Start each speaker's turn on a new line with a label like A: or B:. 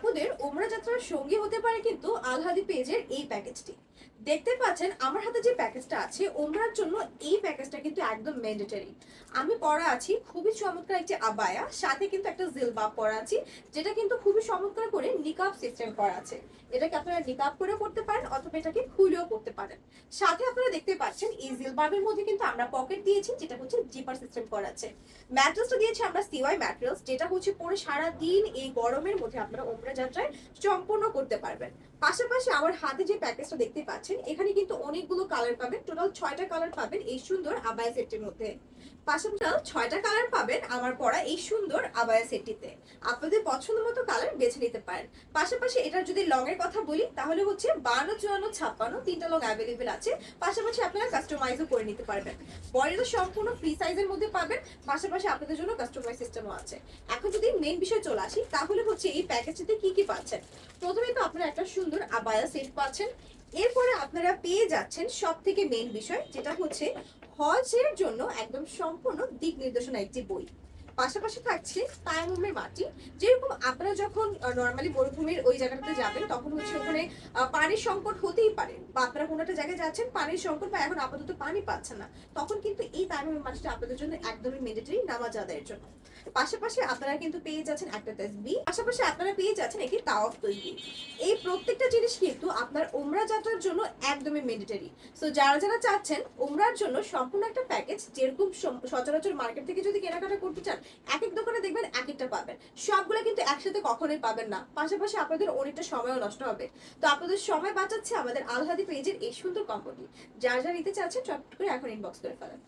A: আপুদের উমরা যাত্রার সঙ্গী হতে পারে কিন্তু আলহাদি পেজের এই প্যাকেজটি। দেখতে পাচ্ছেন আমার হাতে যে প্যাকেজটা আছে উমরার জন্য, এই প্যাকেজটা কিন্তু একদম ম্যান্ডেটরি। আমি পরা আছি খুবই চমৎকার একটি আবায়া, সাথে কিন্তু একটা জিলবাব পরা আছি, যেটা কিন্তু খুবই চমৎকার করে নিকাব সিস্টেম করা আছে। এটাকে আপনারা নিকাব করেও করতে পারেন অথবা এটাকে খুলেও করতে পারেন। সাথে আপনারা দেখতে পাচ্ছেন এই জিলবাবের মধ্যে কিন্তু আমরা পকেট দিয়েছি, যেটা হচ্ছে জিপার সিস্টেম করা আছে। ম্যাট্রেসটা দিয়েছি আমরা সিওয়াই ম্যাট্রেস, যেটা হচ্ছে পরে সারা দিন এই গরমের মধ্যে আপনারা উমরা যাত্রায় সম্পূর্ণ করতে পারবেন। পাশাপাশি আমার হাতে যে প্যাকেজটা দেখতে পাচ্ছেন, এখানে কিন্তু অনেকগুলো কালার পাবেন, টোটাল 6টা কালার পাবেন এই সুন্দর আবায়া সেটটির মধ্যে। পাশাপাশি 6টা কালার পাবেন আমার পরা এই সুন্দর আবায়া সেটটিতে। আপনাদের পছন্দ মতো কালার বেছে নিতে পারেন। পাশাপাশি এটার যদি লং এর কথা বলি, তাহলে হচ্ছে 52, 54, 56 তিনটা লং অ্যাভেলেবেল আছে। পাশাপাশি আপনারা কাস্টমাইজও করে নিতে পারবেন। বডিটা সম্পূর্ণ ফ্রি সাইজের মধ্যে পাবেন, পাশাপাশি আপনাদের জন্য কাস্টমাইজ সিস্টেমও আছে। এখন যদি মেইন বিষয় চলে আসি, তাহলে হচ্ছে এই প্যাকেজটিতে কি কি পাচ্ছেন। প্রথমেই তো আপনারা একটা সুন্দর আবায়া সেট পাচ্ছেন। এরপরে আপনারা পেয়ে যাচ্ছেন সব থেকে মেইন বিষয়, যেটা হচ্ছে হজের জন্য একদম সম্পূর্ণ দিক নির্দেশনা একটি বই। পাশাপাশি থাকছে তায়াম্মুমের মাটি। যেরকম আপনারা যখন নর্মালি মরুভূমির ওই জায়গাটাতে যাবেন, তখন হচ্ছে ওখানে পানির সংকট হতেই পারে, বা আপনারা কোনো একটা জায়গায় যাচ্ছেন পানির সংকট, বা এখন আপাতত পানি পাচ্ছেন না, তখন কিন্তু এই তায়াম্মুমের মাটিটা আপনাদের জন্য একদমই ম্যান্ডেটরি নামাজ আদায়ের জন্য। পাশাপাশি আপনারা কিন্তু পেয়ে যাচ্ছেন একটা তাসবিহ, পাশাপাশি আপনারা পেয়ে যাচ্ছেন একটি তাওয়াফ তৈরি। এই প্রত্যেকটা জিনিস কিন্তু আপনার উমরা যাত্রার জন্য একদমই ম্যান্ডেটরি। সো যারা যারা চাচ্ছেন উমরার জন্য সম্পূর্ণ একটা প্যাকেজ, যেরকম সচরাচর মার্কেট থেকে যদি কেনাকাটা করতে চান, এক এক দোকানে দেখবেন এক একটা পাবেন, সবগুলো কিন্তু একসাথে কখনোই পাবেন না। পাশাপাশি আপনাদের অনেকটা সময়ও নষ্ট হবে। তো আপনাদের সময় বাঁচাচ্ছে আমাদের আলহাদি পেজের এই সুন্দর কম্বোটি। যারা যারা নিতে চাচ্ছেন চট করে এখন ইনবক্স করে ফেলেন।